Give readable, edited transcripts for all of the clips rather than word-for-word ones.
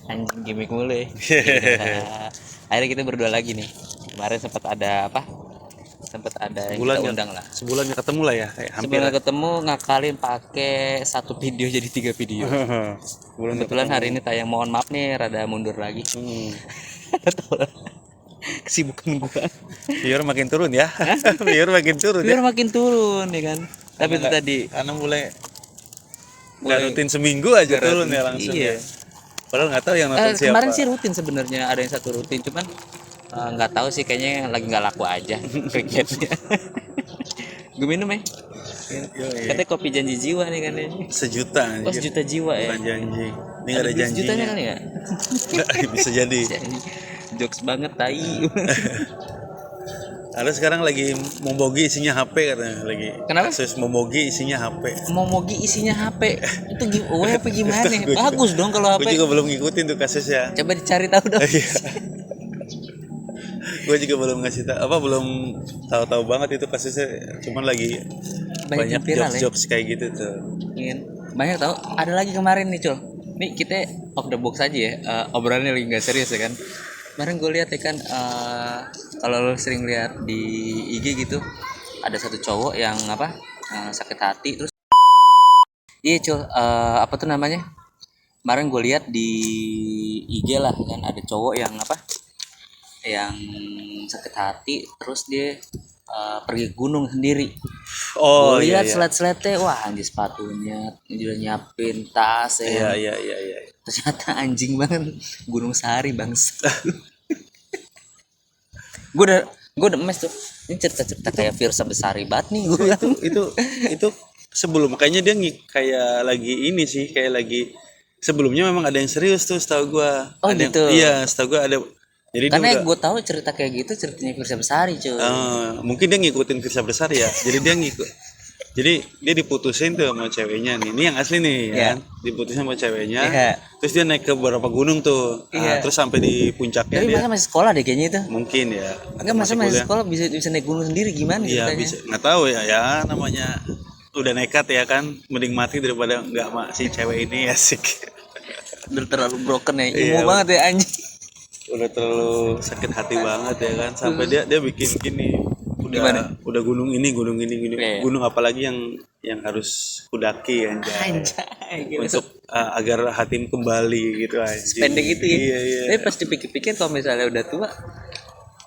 Anjing gimmick mulu ya. Akhirnya kita berdua lagi nih. Kemarin sempat ada apa? Sempat ada yang kita undang lah. Sebulan nggak ketemu lah ya, kayak hampir. Sebelum ketemu ngakalin pakai satu video jadi 3 video. Sebulan Kebetulan hari ini tayang, mohon maaf nih rada mundur lagi. Kesibukan gua. Viewer makin turun ya. Viewer makin turun ya. Biar makin turun ya kan. Tapi itu tadi Karena mulai nggak rutin seminggu aja turun ya langsung iya. ya. Padahal nggak tahu yang nonton siapa. Kemarin sih rutin sebenarnya, ada yang satu rutin, cuman nggak tahu sih, kayaknya lagi nggak laku aja cricketnya. Gue minum ya. Katanya kopi janji jiwa nih kan ini. Sejuta. Oh, sejuta jiwa ya. Bukan janji. Ini nggak ada janjinya. Sejutanya kali ya. Bisa jadi. Jokes banget tai. Ada sekarang lagi Momogi isinya HP katanya lagi. Kenapa? Kasus Momogi isinya HP. Momogi isinya HP. Itu giveaway apa gimana? Bagus dong kalau Gue HP. juga belum ngikutin tuh kasusnya. Coba dicari tahu dong. Gue juga belum ngasih tahu belum tahu banget itu kasusnya. Cuman lagi banyak viral ya. jokes kayak gitu tuh. Iya. Banyak tahu. Ada lagi kemarin nih, Cul. Nih kita off the box aja ya. Obrolannya lagi nggak serius ya kan. Kemarin gue lihat ya kan, kalau lo sering lihat di IG gitu, ada satu cowok yang apa, sakit hati terus. Iya Cul, apa tuh namanya? Kemarin gue lihat di IG lah kan, ada cowok yang apa, yang sakit hati terus dia pergi gunung sendiri. Oh Gue iya. lihat slide-slide-nya, wah anjir sepatunya, dia udah nyiapin tas ya. Iya. Ternyata anjing banget, Gunung Sahari bangsa. gue udah mes tuh, ini cerita kayak Firsa Besari banget nih gue bilang. Itu sebelum makanya dia kayak lagi ini sih, kayak lagi sebelumnya memang ada yang serius tuh setahu gua. Oh Ada gitu. iya, setahu gua ada. Jadi Karena gue tahu cerita kayak gitu ceritanya Firsa Besari cuy. mungkin dia ngikutin Firsa Besar ya. Jadi dia diputusin tuh sama ceweknya nih. Ini yang asli nih Iya. kan. Diputusin sama ceweknya. Iya. Terus dia naik ke beberapa gunung tuh. Iya. Terus sampai di puncaknya Tapi dia. masa masih sekolah deh kayaknya itu. Mungkin ya. Enggak, masa masih sekolah bisa naik gunung sendiri gimana Iya ceritanya? bisa. Nggak tahu ya namanya udah nekat ya kan. Mending mati daripada nggak sama si cewek ini, asik. Udah terlalu broken ya. Iya. Imo banget ya anjing. Udah terlalu sakit hati banget ya kan, sampai dia bikin gini, udah gunung ini Iya. gunung apalagi yang harus kudaki anjay. Gitu. Untuk agar hatimu kembali gitu aja. Pendek itu ya. Iya. Tapi pas dipikir-pikir kalau misalnya udah tua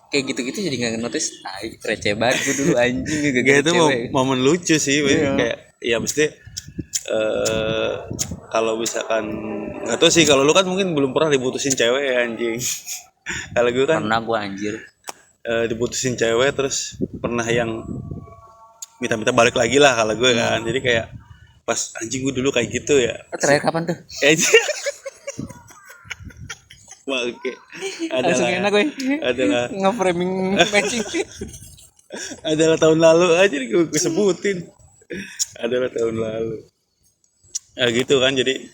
kayak gitu-gitu jadi nggak notice. Receh banget gue dulu anjing Kayak gara-gara itu cewek. momen lucu sih. Iya. Kayak ya mesti kalau misalkan nggak tahu sih, kalau lu kan mungkin belum pernah diputusin cewek ya anjing. Kalau gue kan Pernah gue anjir. diputusin cewek terus pernah yang minta balik lagi lah kalau gue kan. Jadi kayak pas anjing gue dulu kayak gitu ya. Terakhir kapan tuh? Wah, oke. Langsung enak gue. Adalah Nge-framing matching. adalah tahun lalu aja gue sebutin. Adalah tahun lalu. Ya gitu kan, jadi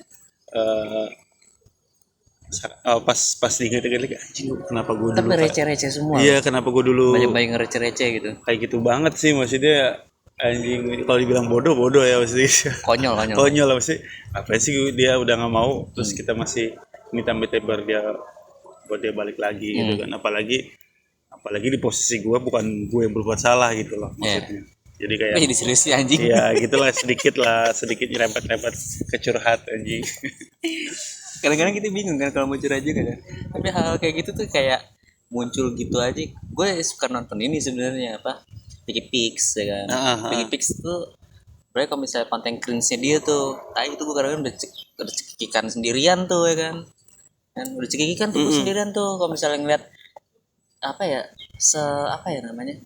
pas diinget-inget lagi anjing kenapa gue dulu Tapi receh-receh semua. iya kenapa gue dulu Banyak ngereceh-receh gitu. kayak gitu banget sih, maksudnya anjing kalau dibilang bodoh ya pasti. Konyol. Konyol lah pasti. Apa sih dia udah nggak mau terus kita masih minta buat dia balik lagi gitu kan, apalagi di posisi gue bukan gue yang berbuat salah gitu loh maksudnya. Jadi kayak Jadi serius sih anjing. ya gitulah, sedikit nyerempet-nyerempet ke curhat anjing. Kadang-kadang kita bingung kan kalau mau curhat juga kan. Tapi hal kayak gitu tuh kayak muncul gitu aja. Gue suka nonton ini sebenarnya apa? Piggy Pigs ya kan. Piggy Pigs tuh sebenarnya kalau misalnya konten cringe-nya dia tuh, itu gue kadang-kadang udah cekikikan sendirian tuh ya kan. Dan udah cekikikan tuh gue sendirian tuh kalau misalnya ngeliat apa ya, namanya?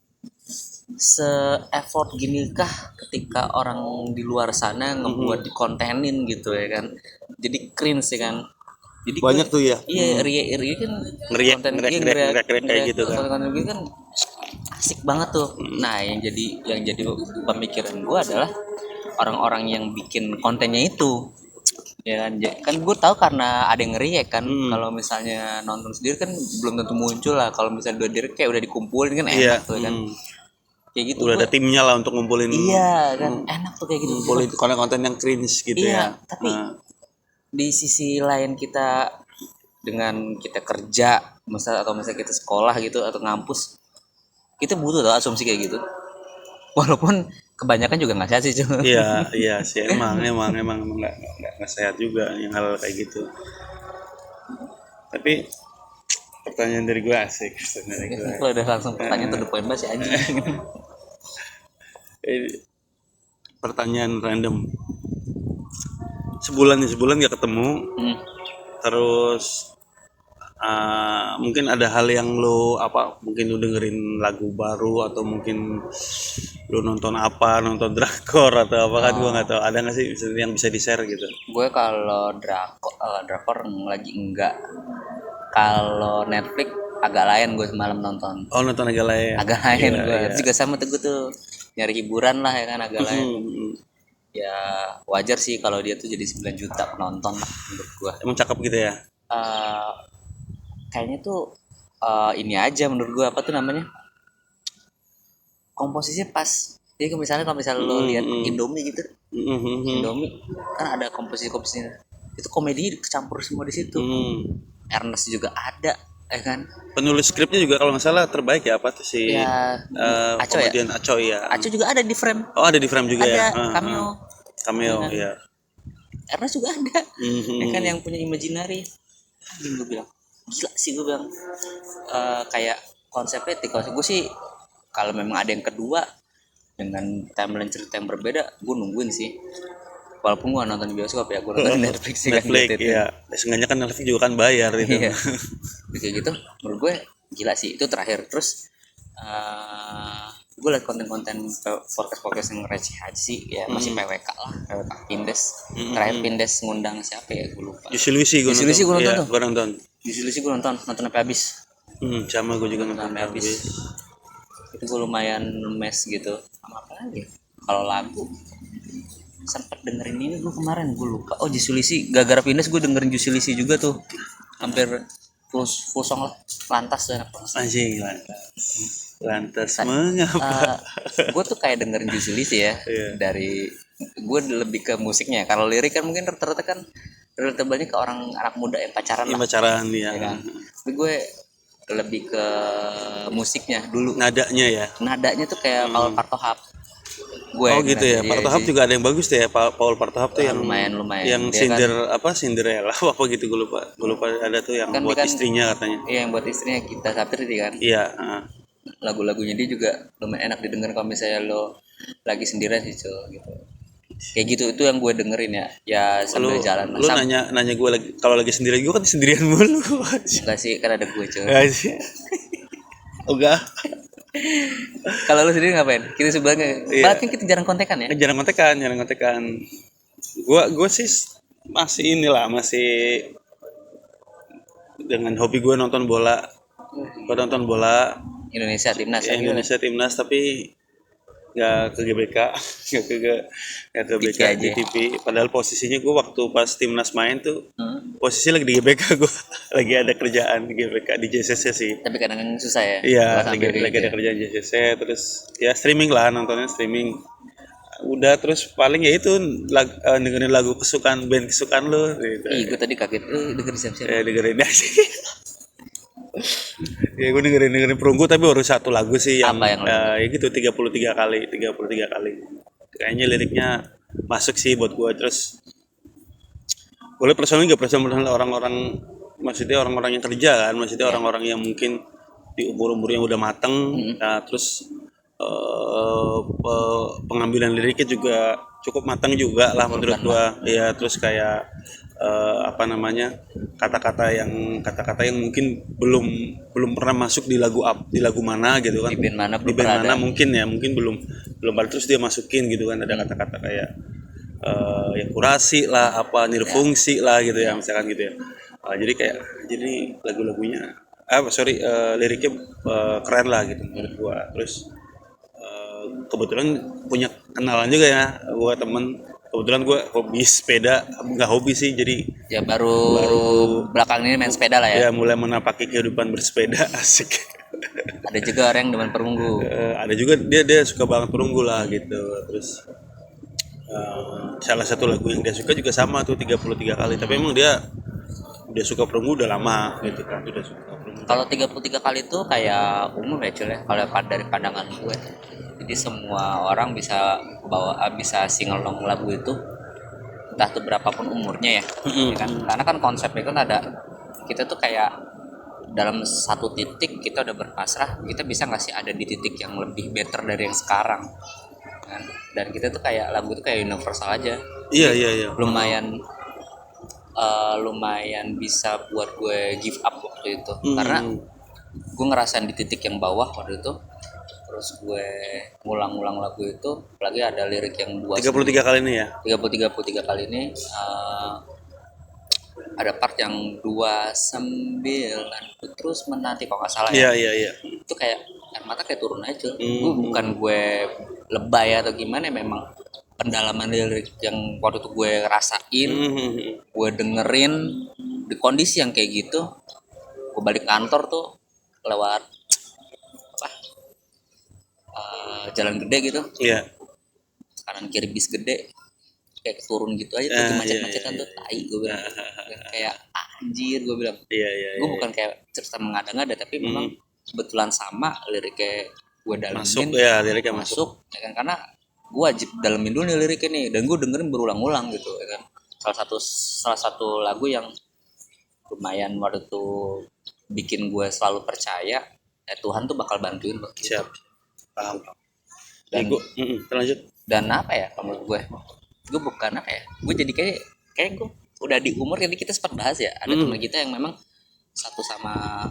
Se-effort ginikah ketika orang di luar sana ngebuat dikontenin gitu ya kan. Jadi cringe ya kan. Jadi Banyak tuh ya. Iya, Ria kan Ngeriak kayak gitu kan. Konten gitu kan asik banget tuh. Nah, yang jadi pemikiran gue adalah orang-orang yang bikin kontennya itu. Ya kan gue tahu karena ada yang ngeriak kan. Kalau misalnya nonton sendiri kan belum tentu muncul lah. Kalau misalnya udah kayak udah dikumpulin kan enak tuh kan. Kayak gitu. Udah ada timnya lah untuk ngumpulin. Iya kan, enak tuh kayak gitu. Ngumpulin konten-konten yang cringe gitu ya. Tapi di sisi lain kita dengan kita kerja atau misalnya kita sekolah gitu atau ngampus, kita butuh tau asumsi kayak gitu, walaupun kebanyakan juga nggak sehat sih cuma. Iya sih, emang nggak sehat juga yang hal kayak gitu. Tapi pertanyaan dari gue asik, pertanyaan dari gue. Kalau udah langsung pertanyaan to the point banget sih anjing. Pertanyaan random. Sebulan gak ketemu, terus mungkin ada hal yang lo mungkin lo dengerin lagu baru atau mungkin lo nonton drakor atau apa kan gue nggak tahu, ada nggak sih yang bisa di share gitu? Gue kalau drakor lagi enggak. Kalau Netflix agak lain, gue semalam nonton. Oh, nonton agak lain. Gue juga sama tuh, gue tuh nyari hiburan lah ya kan, agak lain. Ya wajar sih kalau dia tuh jadi 9 juta penonton lah menurut gue. Emang cakep gitu ya? Kayaknya tuh ini aja menurut gue, apa tuh namanya, komposisinya pas. Jadi kalau misalnya lo lihat Indomie gitu, Indomie kan ada komposisinya, itu komedi kecampur semua di situ. Ernest juga ada, ya kan. Penulis skripnya juga kalau nggak salah terbaik ya, apa tuh si Aco ya. Aco ya. Aco juga ada di frame. Oh, ada di frame juga ada, ya. Cameo ya. Ernest juga ada. Ya kan, yang punya imaginary. Gue bilang gila sih, gue bilang kayak konsepnya gue sih kalau memang ada yang kedua dengan timeline cerita yang berbeda, gue nungguin sih. Walaupun gue nonton di bioskop ya, gue nonton di Netflix sih. Netflix kan, ya. Sengaja kan Netflix juga kan bayar itu. Iya. Kayak gitu, menurut gue gila sih. Itu terakhir. Terus gue liat konten-konten podcast yang receh aja sih ya, masih PWK lah, PWK Pindes. Terakhir Pindes ngundang siapa ya, gue lupa. Jusilusi gue nonton. Jusilusi gue nonton sampai habis. Sama gue juga nonton sampai habis. Itu gue lumayan mes gitu. Sama apa lagi kalau lagu, sempat dengerin ini gue kemarin, gue lupa. Oh, Jusilisi, gara-gara Pindes gue dengerin Jusilisi juga tuh, hampir full song lah. Lantas dan apa anjing, lantas mengapa gue tuh kayak dengerin Jusilisi ya. Dari gue lebih ke musiknya. Kalau lirik kan mungkin rata-rata kan relatable-nya ke orang anak muda yang pacaran lah. Pacaran ya kan? Tapi gue lebih ke musiknya dulu, nadanya tuh kayak Paul Partohap. Oh gitu ya, Partohap juga ada yang bagus tuh ya, Paul Partohap tuh yang lumayan yang Cinderella apa gitu, gue lupa ada tuh yang kan buat istrinya katanya. Iya, yang buat istrinya Gita Sapri kan. Iya. Lagu-lagunya dia juga lumayan enak didengar kalau misalnya lo lagi sendirian sih gitu. Kayak gitu, itu yang gue dengerin ya sambil jalan. Lu nanya gue lagi kalau lagi sendirian, gue kan sendirian mulu. Enggak sih, kan ada gue cuy. Enggak sih. Enggak. Kalau lu sendiri ngapain? Kita sebenarnya bahkan kita jarang kontekan ya. Jarang kontekan. Gue sih masih dengan hobi gue nonton bola. Gue nonton bola Indonesia timnas tapi nggak ke GBK, nggak ke BK di TV. Padahal posisinya gue waktu pas timnas main tuh posisi lagi di GBK, gue lagi ada kerjaan di GBK di JCC sih. Tapi kadang susah ya. Iya, lagi ada kerjaan JCC, terus ya streaming lah, nontonnya streaming. Udah, terus paling ya itu dengerin lagu band kesukaan lo. Gitu. Gue tadi kaget, dengerin siapa-siapa? Dengerin aja. Ya gue dengerin Perunggu, tapi baru satu lagu sih yang ya gitu 33 kali. Kayaknya liriknya masuk sih buat gue. Terus gue personally orang-orang, maksudnya orang-orang yang kerja kan, maksudnya orang-orang yang mungkin di umur yang udah mateng. Nah, terus pengambilan liriknya juga cukup matang juga lah menurut gue. Ya, terus kayak kata-kata yang mungkin belum pernah masuk di lagu mana gitu kan, di band mana mungkin belum ada, terus dia masukin gitu kan, ada kata-kata kayak ya kurasi lah, nirfungsi lah gitu ya, misalkan gitu ya. Jadi lagu-lagunya liriknya keren lah gitu menurut gua. Terus kebetulan punya kenalan juga ya, gua temen. Kebetulan gue hobi sepeda, nggak hobi sih, jadi ya baru belakang ini main sepeda lah ya. Ya mulai menapaki kehidupan bersepeda, asik. Ada juga orang yang demen perunggu. Ada juga dia suka banget perunggu lah gitu. Terus salah satu lagu yang dia suka juga sama tuh 33 kali. Tapi emang dia udah suka perunggu udah lama gitu kan, udah suka perunggu. Kalau 33 kali itu kayak umum ya Cul ya, kalau dari pandangan gue. Jadi semua orang bisa bisa singelong lagu itu entah itu berapapun umurnya ya, ya kan? Karena kan konsepnya kan ada, kita tuh kayak dalam satu titik kita udah berpasrah, kita bisa nggak sih ada di titik yang lebih better dari yang sekarang kan? Dan kita tuh kayak lagu itu kayak universal aja. Iya iya iya. Lumayan lumayan bisa buat gue give up waktu itu, karena gue ngerasain di titik yang bawah waktu itu. Terus gue ngulang-ngulang lagu itu, apalagi ada lirik yang 33 kali ini ya. 33 kali ini, ada part yang 29 terus menanti kalau nggak salah ya. Iya iya iya. Itu kayak air mata kayak turun aja. Gue bukan gue lebay atau gimana, memang pendalaman lirik yang waktu itu gue rasain, gue dengerin di kondisi yang kayak gitu. Gue balik kantor tuh lewat apa, jalan gede gitu, Iya. kanan kiri bis gede, kayak turun gitu aja tuh, macet-macetan tuh, tai gue bilang. Kayak anjir gue bilang. Iya iya. Gue bukan kayak cerita mengada-ngada, tapi memang kebetulan sama liriknya gue dalemin, Masuk ya, liriknya masuk ya kan, karena gue wajib dalemin dulu nih liriknya nih, dan gue dengerin berulang-ulang gitu ya kan. Salah satu lagu yang lumayan waktu itu bikin gue selalu percaya ya Tuhan tuh bakal bantuin lo gitu. Siap. Paham. Dan Lanjut. dan apa ya, menurut gue bukan apa ya, gue jadi kayak gue udah di umur, jadi kita sempat bahas ya, ada teman kita yang memang satu sama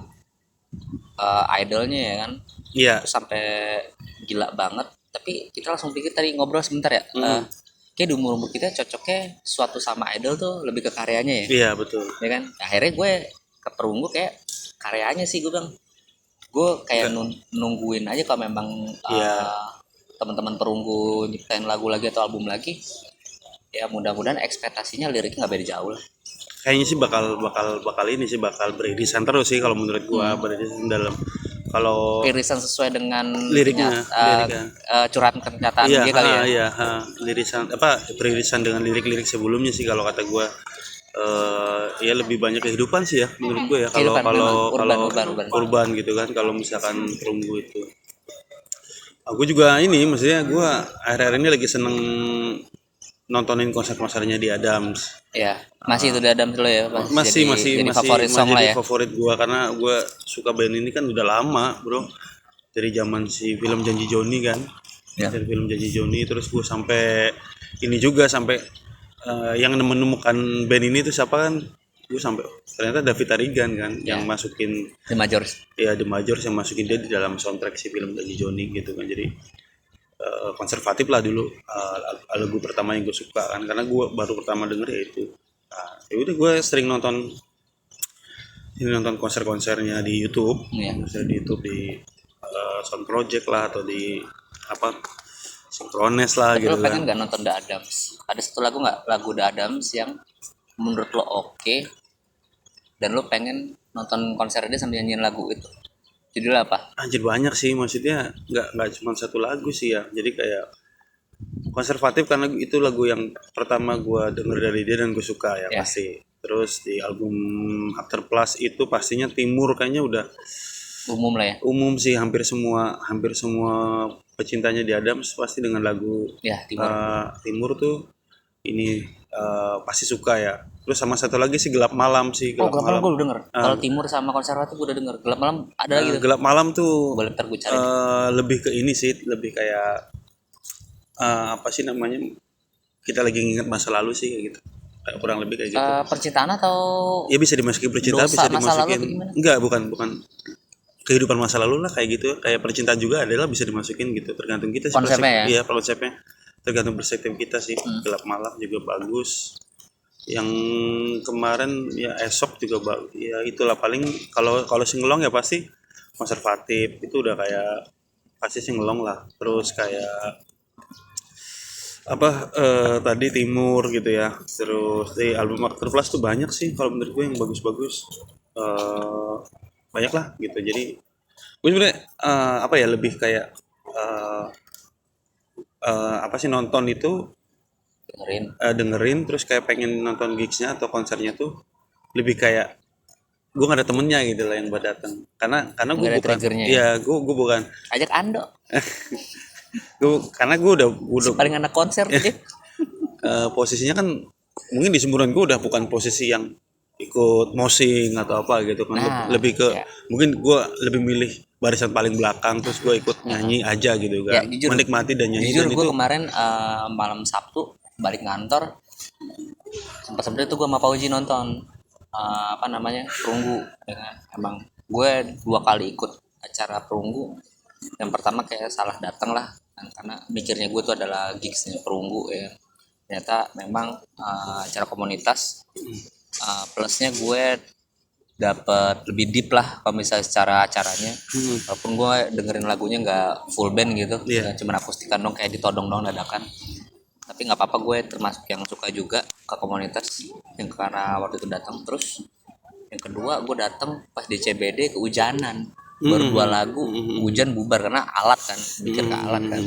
idolnya ya kan. Iya. Terus sampai gila banget, tapi kita langsung pikir tadi ngobrol sebentar ya, kayak di umur kita cocoknya suatu sama idol tuh lebih ke karyanya ya. Iya betul. Ya kan, akhirnya gue ke Perunggu kayak karyanya sih, gue bilang gue kayak nungguin aja kalau memang teman-teman Perunggu nyiptain lagu lagi atau album lagi, ya mudah-mudahan ekspektasinya liriknya nggak beda jauh lah. Kayaknya sih bakal ini sih bakal beririsan terus sih kalau menurut gua, beririsan dalam kalau Irisan sesuai dengan liriknya, curhatan kenyataan iya, dia kali ya. Iya, lirisan apa beririsan dengan lirik-lirik sebelumnya sih kalau kata gua. Ya lebih banyak kehidupan sih ya menurut gue ya, kalau urban gitu kan, kalau misalkan Perunggu itu. Aku juga ini, maksudnya gue akhir-akhir ini lagi seneng nontonin konser-konsernya di Adams. Ya, masih itu di Adams lo ya. Masih favorit song lah ya. Favorit gue karena gue suka band ini kan udah lama bro, dari zaman si film Janji Joni kan. Ya. Dari film Janji Joni terus gue sampai ini juga sampai yang menemukan band ini tuh siapa kan, gue sampai ternyata David Tarigan kan yang masukin The Majors. Ya The Majors yang masukin dia di dalam soundtrack si film Janji Joni gitu kan. Jadi konservatif lah dulu lagu pertama yang gue suka kan, karena gue baru pertama denger ya itu. Ya udah gue sering nonton konser-konsernya di YouTube, konser di YouTube di Sound Project lah atau di apa Synchronize lah. Tapi gitu lo pengen nggak nonton The Adams? Ada satu lagu nggak, lagu The Adams yang menurut lo oke, dan lo pengen nonton konser dia sambil nyanyiin lagu itu? Judulnya apa? Anjir banyak sih, maksudnya nggak cuma satu lagu sih ya. Jadi kayak konservatif karena itu lagu yang pertama gue denger dari dia dan gue suka ya pasti. Terus di album After Plus itu pastinya Timur, kayaknya udah umum lah ya. Umum sih, hampir semua pecintanya di Adams pasti dengan lagu Timur tuh ini pasti suka ya. Terus sama satu lagi sih Gelap Malam sih. Gelap Malam gue udah denger. Kalau Timur sama konservatif gue udah denger. Gelap Malam ada lagi tuh. Gelap Malam tuh boleh ntar gue cari. Lebih ke ini sih, lebih kayak apa sih namanya, kita lagi nginget masa lalu sih kayak gitu. Kurang lebih kayak gitu. Percintaan atau ya bisa dimasukin percintaan, bisa dimasukin enggak, bukan kehidupan masa lalu lah kayak gitu. Kayak percintaan juga adalah bisa dimasukin gitu, tergantung kita sih konsepnya. Iya, konsepnya tergantung perspektif kita sih. Gelap Malam juga bagus. Yang kemarin ya Esok juga bagus. Ya itulah paling kalau singelong ya pasti konservatif itu udah kayak pasti singelong lah. Terus kayak apa tadi Timur gitu ya. Terus di album After Plus tuh banyak sih kalau menurut gue yang bagus-bagus. Banyak lah gitu. Jadi gue sebenarnya apa ya, lebih kayak apa sih, nonton itu dengerin terus kayak pengen nonton gigsnya atau konsernya tuh lebih kayak gue gak ada temennya gitu lah yang buat datang, karena gue Nggak ada bukan, triggernya ya? iya gue bukan, Ajak Ando. karena gue udah Paling anak konser tuh dia. posisinya kan mungkin di seumuran gue udah bukan posisi yang ikut mosing atau apa gitu kan. Nah, Lebih ke ya. mungkin gue lebih milih barisan paling belakang, terus gue ikut nyanyi aja gitu Ya, kan, jujur. menikmati dan nyanyi. Jujur Dan gue itu kemarin malam Sabtu balik kantor, sempat tuh gue sama Pauji nonton apa namanya Perunggu, ya kan? Emang gue 2 kali ikut acara Perunggu. Yang pertama kayak salah datang lah kan, karena mikirnya gue tuh adalah gigsnya Perunggu ya. Ternyata memang acara komunitas, plusnya gue dapat lebih deep lah kalau misalnya secara acaranya. Walaupun gue dengerin lagunya nggak full band gitu, Iya. cuma akustikan dong, kayak ditodong dong dadakan. Tapi nggak apa-apa, gue termasuk yang suka juga ke komunitas yang karena waktu itu datang. Terus yang kedua gue datang pas di CBD kehujanan, baru 2 lagu hujan bubar karena alat kan, mikir ke alat kan,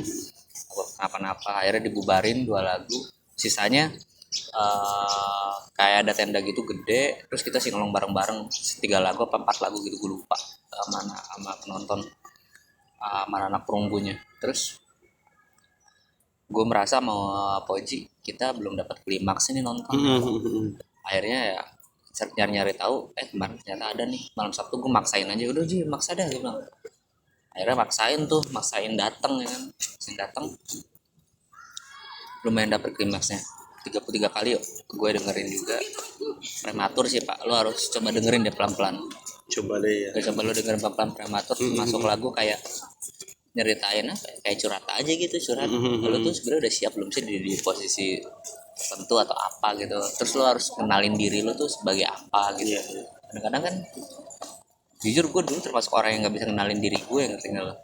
gue kenapa-napa. Akhirnya dibubarin 2 lagu, sisanya kayak ada tenda gitu gede, terus kita singelong bareng-bareng 3 lagu apa 4 lagu gitu, gue lupa, sama penonton, sama anak perunggunya. Terus gue merasa mau Poji kita belum dapat klimaks ini nonton. Akhirnya ya nyari-nyari tahu, kemarin ternyata ada nih malam Sabtu. Gue maksain aja, udah Ji maksa dah, gue bilang. Akhirnya maksain datang ya kan, maksain datang, lumayan dapet klimaksnya 33 kali yuk. Gue dengerin juga, prematur sih pak, lo harus coba dengerin deh pelan-pelan. coba deh ya. Coba lo dengerin pelan-pelan prematur, masuk lagu kayak nyeritain apa ya, kayak curhat aja gitu, curhat. Lo tuh sebenarnya udah siap belum sih di posisi tertentu atau apa gitu, terus lo harus kenalin diri lo tuh sebagai apa gitu. Kadang-kadang kan jujur gue dulu termasuk orang yang nggak bisa kenalin diri gue, ngerti nggak lo?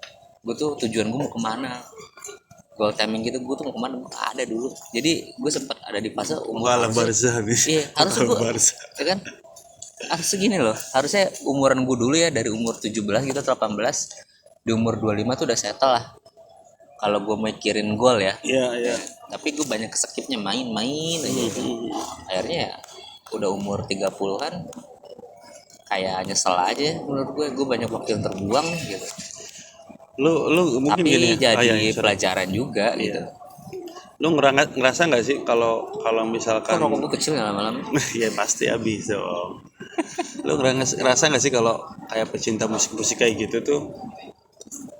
Gue tuh tujuan gue mau kemana, goal timing gitu, gue tuh mau kemana, gue ada dulu. Jadi gue sempat ada di fase umur Kepala Barca habis. iya harusnya gue ya kan, harus segini loh, harusnya umuran gue dulu ya, dari umur 17 gitu atau 18, di umur 25 tuh udah settle lah kalau gue mikirin gol ya. Iya. Tapi gue banyak keskipnya, main aja. Akhirnya ya udah umur 30-an kayak nyesel aja menurut gue banyak waktu yang terbuang nih gitu. Lu mungkin Tapi gini ya. jadi pelajaran juga gitu. Lu ngerasa nggak sih kalau misalkan Kok rokok gue kecil nggak lama-lama? ya pasti habis dong. Lu ngerasa nggak sih kalau kayak pecinta musik kayak gitu tuh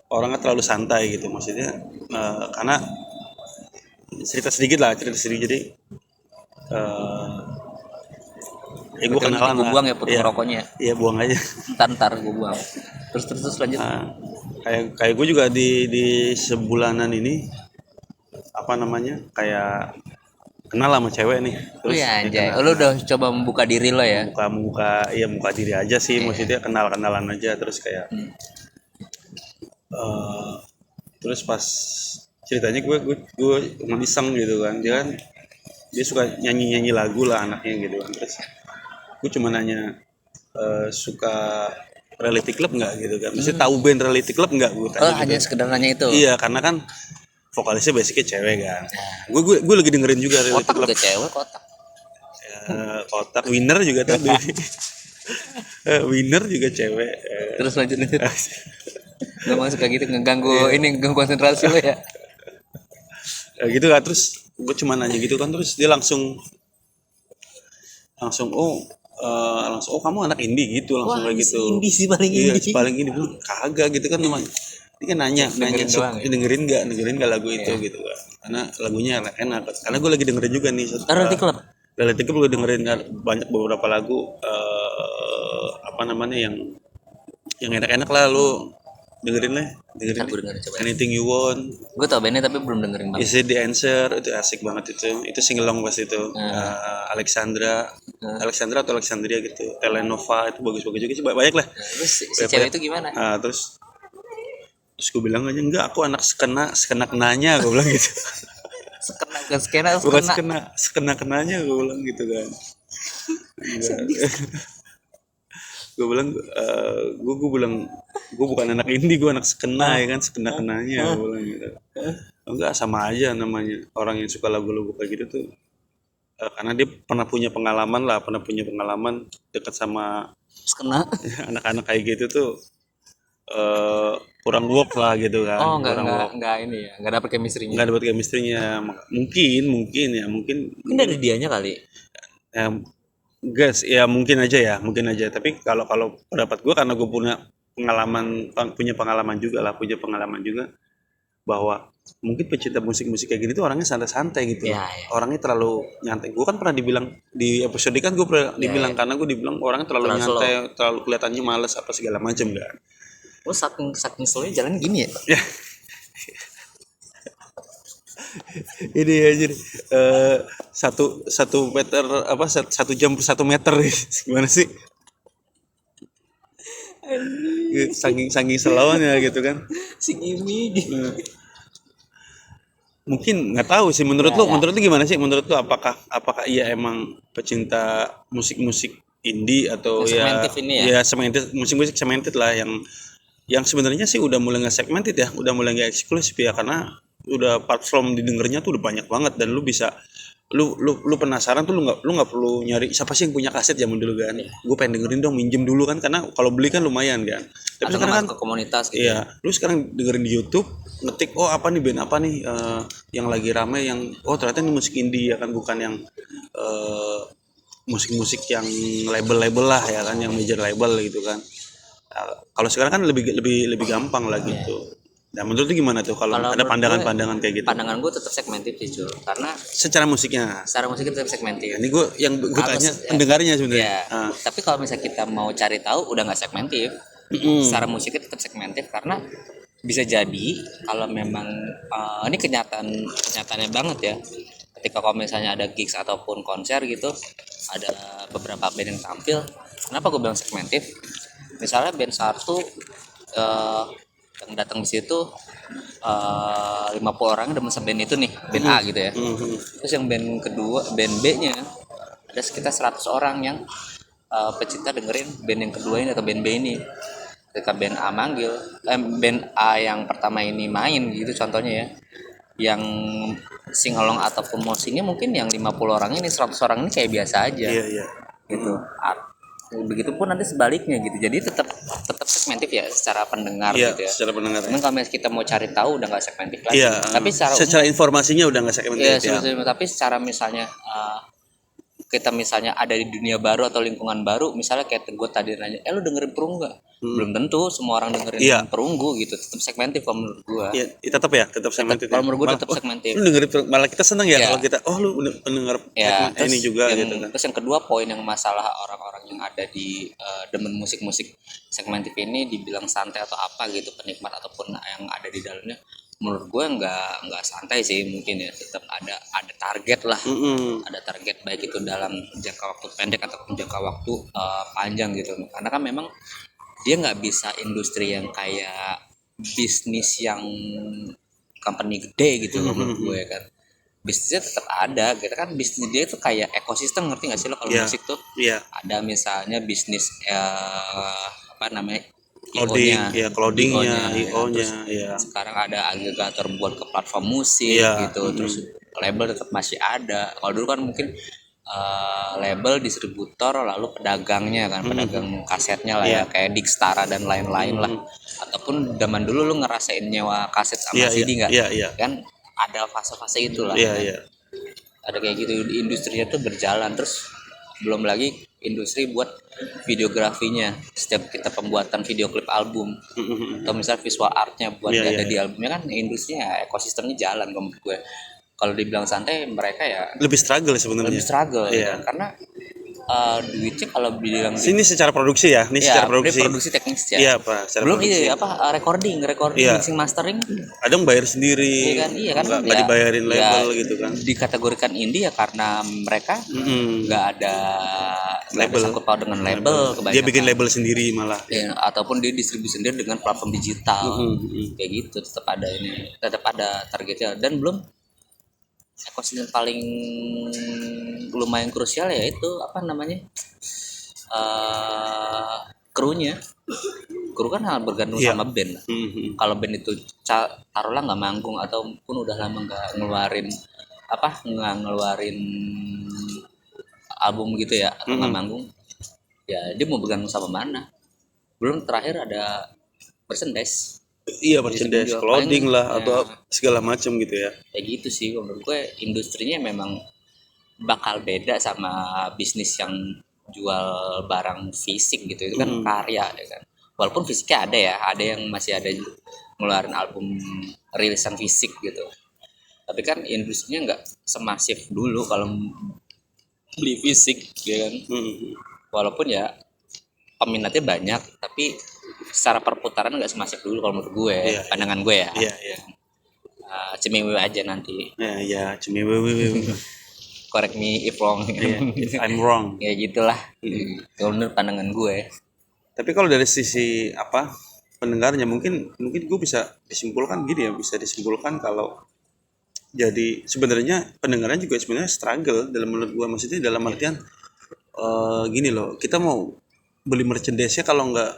orangnya terlalu santai gitu, maksudnya karena cerita sedikit jadi gue kenalan gue lah. buang ya putung Iya. rokoknya. Iya buang aja. Ntar gue buang. Terus lanjut. Kayak gue juga di sebulanan ini apa namanya kayak kenal sama cewek nih. Terus Iya anjay. Lo udah coba membuka diri lo ya? muka diri aja sih, maksudnya kenalan aja, terus kayak terus pas ceritanya gue iseng gitu kan, dia suka nyanyi lagu lah anaknya gitu kan. Terus gue cuma nanya suka Reality Club nggak gitu kan, maksudnya tahu band Reality Club nggak, gue tanya gitu. Hanya sekedar nanya itu. Iya, karena kan vokalisnya basicnya cewek kan. Gue lagi dengerin juga Reality Kotak Club. juga cewek, kotak. Kotak Winner juga tadi. Winner juga cewek. Terus lanjut. Lo masuk kayak gitu ngeganggu ini, ngeganggu konsentrasi lo ya. Gitu kan, terus gue cuma nanya gitu kan, terus dia langsung oh kamu anak indie gitu, langsung kayak gitu. Indie sih paling Iya, indie. paling indie. Bilang, kagak gitu kan, cuma ini kan nanya doang ya? dengerin nggak lagu itu gitu kan, karena lagunya enak, karena gue lagi dengerin juga nih Reality Club. Reality Club gue dengerin banyak beberapa lagu apa namanya yang enak-enak lah, lu dengerin Ntar gue dengerin coba. Anything You Want, Gue tau bandnya tapi belum dengerin banget. Is It The Answer, itu asik banget itu singelong pas itu. Alexandra atau Alexandria gitu, Telenova itu bagus-bagus juga sih, banyak lah. Terus si cewek itu gimana? Terus gue bilang aja, enggak, aku anak sekena kenanya, gue bilang gitu. Bukan sekena kenanya, gue bilang gitu kan. Gue bilang gue bukan anak indie, gue anak skena ya kan, skena kenanya, gue bilang gitu. Enggak, sama aja namanya, orang yang suka lagu-lagu kayak gitu tuh karena dia pernah punya pengalaman dekat sama Terus kena. anak-anak kayak gitu tuh, eh kurang work lah gitu kan, Oh, kurang work, enggak ini ya, enggak dapet chemistry-nya. nggak dapat chemistry-nya. Mungkin Mungkin dari dianya kali. ya, gas ya, mungkin aja, tapi kalau kalau pendapat gue, karena gue punya pengalaman juga bahwa mungkin pecinta musik-musik kayak gini tuh orangnya santai-santai gitu loh. Ya, ya. Orangnya terlalu nyantai. Gue kan pernah dibilang di episode kan, gue pernah dibilang, karena gue dibilang orangnya terlalu Terlalu nyantai, terlalu kelihatannya males apa segala macam kan. Oh, saking slownya jalan gini ya. Ya, ini aja nih, satu meter apa, 1 jam per 1 meter. Gimana sih? Saking selawanya gitu kan. Si Gimi. Mungkin nggak tahu sih, menurut lu gimana sih? Menurut lu apakah ia emang pecinta musik-musik indie atau Yang ya segmented ini ya? segmented, musik-musik segmented lah, yang sebenarnya sih udah mulai nggak segmented ya, udah mulai nggak eksklusif ya, karena udah platform didengarnya tuh udah banyak banget, dan lu bisa, lu penasaran tuh, lu nggak perlu nyari siapa sih yang punya kaset zaman dulu kan. Gue pengen dengerin dong, minjem dulu kan, karena kalau beli kan lumayan kan. Tapi Atau sekarang kan, masuk ke komunitas gitu. iya, lu sekarang dengerin di YouTube, ngetik, oh apa nih band apa nih, yang lagi rame, yang oh ternyata ini musik indie ya kan, bukan yang eh, musik-musik yang label-label lah ya kan, yang major label gitu kan. Nah, kalau sekarang kan lebih lebih lebih gampang lah gitu. Nah, menurut lu gimana tuh kalau Kalau ada menurut pandangan-pandangan kayak gitu? Pandangan gue tetap segmented sih, Jul. Karena Secara musiknya. secara musik tetap segmented. Ini gue tanya Harus, pendengarnya sebenarnya. Ya, tapi kalau misalnya kita mau cari tahu udah nggak segmentif. Secara musiknya tetap segmentif karena bisa jadi kalau memang ini kenyataannya banget ya. Ketika kalau misalnya ada gigs ataupun konser gitu, ada beberapa band yang tampil. Kenapa gue bilang segmentif? Misalnya band satu yang datang di situ 50 orang demen sama band itu nih, band A gitu ya. Terus yang band kedua, band B-nya ada sekitar 100 orang yang pecinta dengerin band yang kedua ini atau band B ini. Ketika band A manggil, band A yang pertama ini main gitu contohnya ya, yang singalong ataupun moshingnya mungkin yang 50 orang ini, 100 orang ini kayak biasa aja. Iya, iya. Gitu. Begitupun nanti sebaliknya gitu. Jadi tetap segmentif ya secara pendengar Iya, gitu ya. secara pendengar. Cuman kalau misalnya kita mau cari tahu udah nggak segmentif lagi. Iya, Tapi secara informasinya udah nggak segmented ya. tapi secara misalnya kita misalnya ada di dunia baru atau lingkungan baru, misalnya kayak gue tadi nanya, lu dengerin perunggu nggak? Belum tentu semua orang dengerin perunggu gitu. Tetap segmentif kalau menurut gue. Iya, tetap segmented. Kalau menurut gue tetap segmentif. Lu dengerin, malah kita seneng ya Iya. kalau kita, oh lu pendengar Ya, ini juga yang, gitu kan. terus yang kedua, poin yang masalah orang-orang yang ada di demen musik-musik segmentif ini dibilang santai atau apa gitu, penikmat ataupun yang ada di dalamnya, menurut gue nggak santai sih, mungkin ya tetap ada target lah. Ada target baik itu dalam jangka waktu pendek ataupun jangka waktu panjang gitu, karena kan memang dia nggak bisa industri yang kayak bisnis yang company gede gitu loh, menurut gue kan. Bisnisnya tetap ada gitu kan, bisnis dia itu kayak ekosistem, ngerti nggak sih lo kalau musik tuh? Ada misalnya bisnis apa namanya, clothingnya, terus ya. sekarang ada agregator buat ke platform musik gitu, terus label tetap masih ada. Kalau dulu kan mungkin label, distributor, lalu pedagangnya kan, pedagang kasetnya lah ya, kayak Dixtara dan lain-lain lah. Ataupun zaman dulu lu ngerasain nyewa kaset sama CD nggak? Kan ada fase-fase itulah. Ada kayak gitu, industrinya tuh berjalan. Terus belum lagi industri buat videografinya, setiap kita pembuatan video klip album atau misal visual artnya buat ada di albumnya kan, industrinya ekosistemnya jalan menurut gue. Kalau dibilang santai, mereka ya lebih struggle sebenarnya. Ya, karena duitnya kalau bilang sini secara produksi ya, secara produksi teknis ya. Iya, Pak, Belum recording, mixing, mastering. Ada yang bayar sendiri. Iya kan, nggak dibayarin label gitu kan. Dikategorikan indie ya karena mereka nggak ada label, sangkut paut dengan label. Dia bikin label sendiri malah. Ya, ataupun dia distribusi sendiri dengan platform digital. Kayak gitu, tetap ada targetnya. Dan belum ekosistem paling lumayan krusial ya itu apa namanya, krunya. Kru kan hal bergantung sama band. Kalau band itu taruhlah nggak manggung ataupun udah lama nggak ngeluarin album gitu ya atau nggak manggung, ya dia mau bergantung sama mana. Belum terakhir ada merchandise. Iya, Jadi merchandise, jual clothing paling lah ya, atau segala macam gitu ya. kayak gitu sih kalau menurut gue. Industrinya memang bakal beda sama bisnis yang jual barang fisik gitu. Itu kan karya ya kan, walaupun fisiknya ada yang masih ada ngeluarin album rilisan fisik gitu, tapi kan industrinya nggak semasif dulu kalau beli fisik ya kan. Walaupun ya peminatnya banyak, tapi secara perputaran nggak semasif dulu kalau menurut gue. Iya, Pandangan gue ya. Iya, iya. Cemiwi aja nanti, Ya, cumi correct me if wrong. if I'm wrong. Ya gitulah. Kalau menurut pandangan gue. Tapi kalau dari sisi apa pendengarnya mungkin gue bisa disimpulkan gini ya, bisa disimpulkan kalau jadi sebenarnya pendengarnya juga sebenarnya struggle dalam menurut gue, maksudnya dalam artian gini loh, kita mau beli merchandise-nya kalau nggak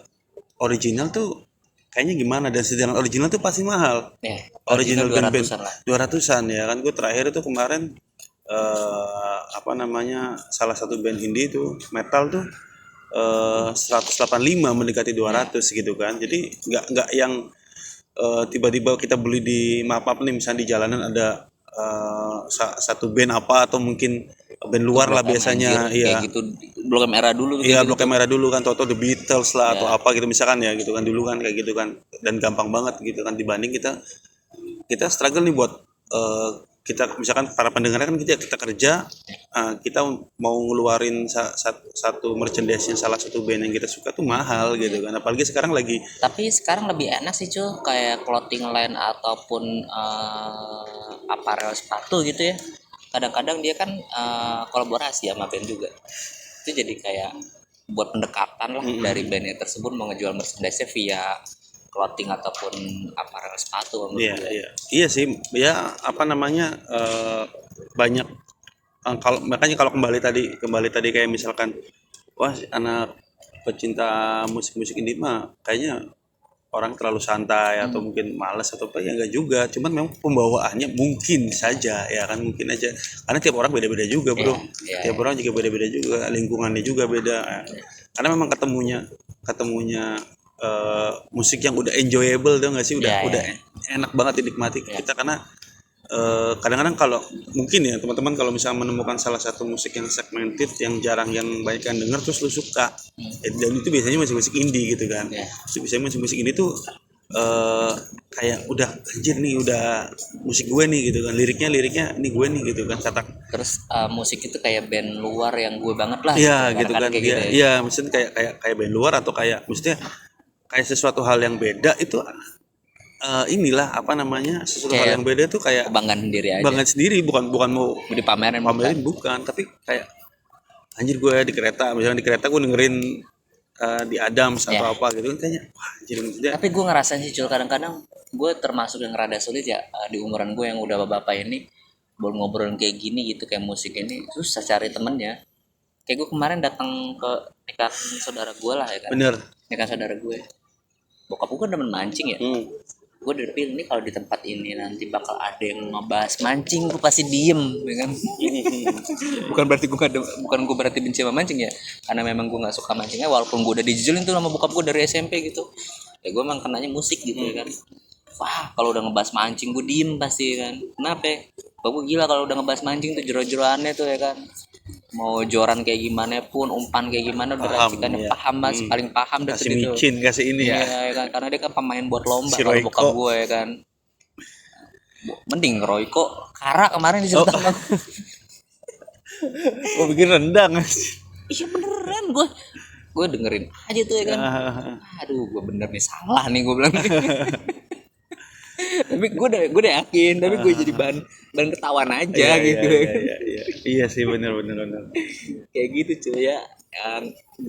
original tuh kayaknya gimana, dan sedangkan original tuh pasti mahal. Ya, Original band-band 200-an lah. 200-an ya kan. Gue terakhir itu kemarin apa namanya, salah satu band indie itu metal tuh 185 mendekati 200 gitu kan. Jadi nggak yang tiba-tiba kita beli di maaf nih, misalnya di jalanan ada satu band apa, atau mungkin band luar lah biasanya, iya. Kayak gitu Blok M era dulu. Iya, gitu. Blok M era dulu kan, Toto The Beatles lah atau apa gitu misalkan ya gitu kan, dulu kan kayak gitu kan, dan gampang banget gitu kan, dibanding kita struggle nih buat kita misalkan para pendengar kan, kita kerja, kita mau ngeluarin satu merchandise salah satu band yang kita suka tuh mahal gitu kan, apalagi sekarang lagi. Tapi sekarang lebih enak sih cuy, kayak clothing line ataupun apparel sepatu gitu ya. Kadang-kadang dia kan kolaborasi sama band juga. Itu jadi kayak buat pendekatan lah dari bandnya tersebut mau ngejual merchandise via clothing ataupun apparel sepatu. Iya sih ya, apa namanya, banyak makanya kalau kembali tadi kayak misalkan, wah anak pecinta musik indie mah kayaknya orang terlalu santai atau mungkin malas atau apa, ya enggak juga, cuman memang pembawaannya mungkin saja ya kan, mungkin aja karena tiap orang beda-beda juga bro. Tiap orang juga beda-beda juga, lingkungannya juga beda, karena memang ketemunya musik yang udah enjoyable tuh nggak sih, udah enak banget dinikmati kita, karena kadang-kadang kalau mungkin ya teman-teman kalau misalnya menemukan salah satu musik yang segmented yang jarang yang banyak yang denger terus lu suka, dan itu biasanya musik indie gitu kan. Biasanya musik indie tuh kayak udah anjir nih, udah musik gue nih gitu kan, liriknya ini gue nih gitu kan, kata Terus musik itu kayak band luar yang gue banget lah. iya gitu kan, kayak dia gitu ya. iya maksudnya kayak band luar, atau kayak maksudnya kayak sesuatu hal yang beda itu, inilah apa namanya, sesuatu Kayak hal yang beda tuh kayak kebanggaan sendiri aja. banget sendiri, bukan mau Dipamerin pamerin, bukan, tapi kayak anjir gue di kereta, misalnya di kereta gue dengerin di Adams atau apa gitu kan, kayaknya wah anjir maksudnya. Tapi gue ngerasain sih Cul, kadang-kadang gue termasuk yang rada sulit ya, di umuran gue yang udah bapak ini buat ngobrolin kayak gini gitu, kayak musik ini susah cari temennya. Kayak gue kemarin datang ke nikahan saudara gue lah ya kan. Bener. Nikahan saudara gue, bokap gue kan demen mancing ya. Gue udah pilih nih, kalau di tempat ini nanti bakal ada yang ngebahas mancing, gue pasti diem ya kan. bukan gue berarti benci sama mancing ya, karena memang gue nggak suka mancingnya, walaupun gue udah dijujulin tuh sama bokap gue dari SMP gitu ya. Gue emang kenanya musik gitu ya kan. Wah kalau udah ngebahas mancing gue diem pasti ya kan. Kenapa ya? Gue gila kalau udah ngebahas mancing tuh, jero-jeroannya tuh ya kan, mau joran kayak gimana pun, umpan kayak gimana, udah racikannya paham mas, paling paham deh kasih gitu. micin, kasih ini ya, Kan? Karena dia kan pemain buat lomba si kalau bokap gue ya kan. Mending Royko Kara kemarin disebut sama gue. gue bikin rendang. Iya beneran, gue dengerin aja tuh ya kan. Aduh gue bener nih, salah nih gue bilang. Tapi gue udah yakin, tapi gue jadi bahan ketahuan aja gitu. Iya sih, bener. Kayak gitu cuy ya.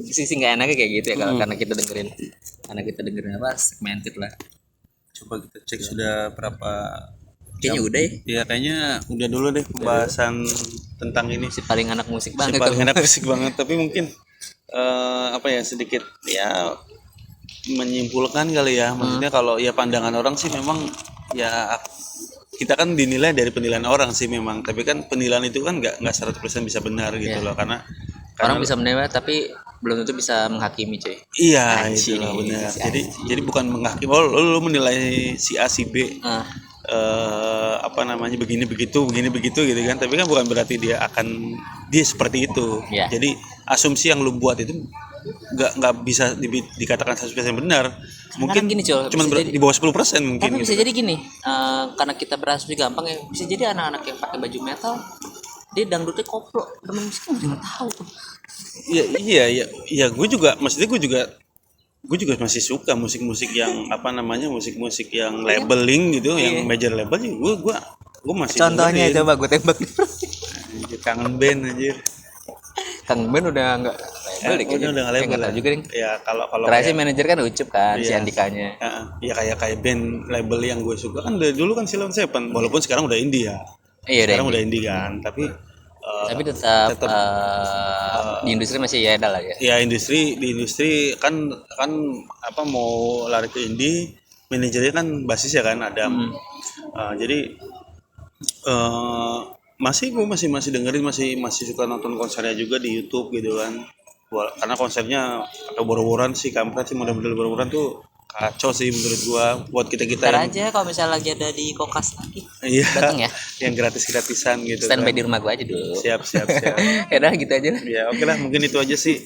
Sisi nggak enaknya kayak gitu ya, karena kita dengerin apa, segmented lah. Coba kita cek sudah berapa. Kayaknya udah ya. Iya kayaknya udah dulu deh pembahasan tentang ini. Si paling anak musik banget. Tapi mungkin apa ya, sedikit ya menyimpulkan kali ya, maksudnya kalau ya pandangan orang sih memang ya kita kan dinilai dari penilaian orang sih memang, tapi kan penilaian itu kan nggak 100% bisa benar gitu loh, karena Orang bisa menilai tapi belum tentu bisa menghakimi, coy. iya Anjing, itulah benar. si Jadi bukan menghakimi, oh lu menilai si A si B Ah, apa namanya begini begitu gitu kan, tapi kan bukan berarti dia seperti itu. Iya. Jadi asumsi yang lu buat itu nggak bisa dikatakan 100% benar, mungkin gini, Col, cuma bisa jadi- di bawah 10% mungkin tapi gitu bisa kan. jadi gini, karena kita berasumsi gampang ya, bisa jadi anak-anak yang pakai baju metal dia dangdutnya koplo, temen musik nggak tahu tuh. Iya, gue juga masih suka musik-musik yang apa namanya, musik-musik yang labeling gitu, yang major label juga gue masih Contohnya dengerin. coba gue tembak. Anjir, kangen band anjir. Kang Ben udah nggak label deh kayaknya. Udah nggak label Nggak lah. tahu juga deh. Ya kalau Terakhir kayak, manajer kan Ucup kan, si Iya. Andikanya. ya kayak band label yang gue suka kan dari dulu kan Silon Seven, walaupun sekarang udah indie ya. Iya, Sekarang udah udah indie kan, tapi tapi tetap, tetap, di industri masih ya ada lah ya. ya di industri kan apa, mau lari ke indie, manajernya kan basis ya kan Adam. Jadi gue masih dengerin, masih suka nonton konsernya juga di YouTube gitu kan. Karena konsernya pakai boro-boran sih, kampret sih, model-model boro-boran tuh kacau sih menurut gua buat kita Ntar yang aja kalau misalnya lagi ada di Kokas lagi, iya, datang ya. yang gratisan gitu Standby kan. di rumah gua aja dulu. Siap. Ya udah gitu aja lah. Ya oke lah, mungkin itu aja sih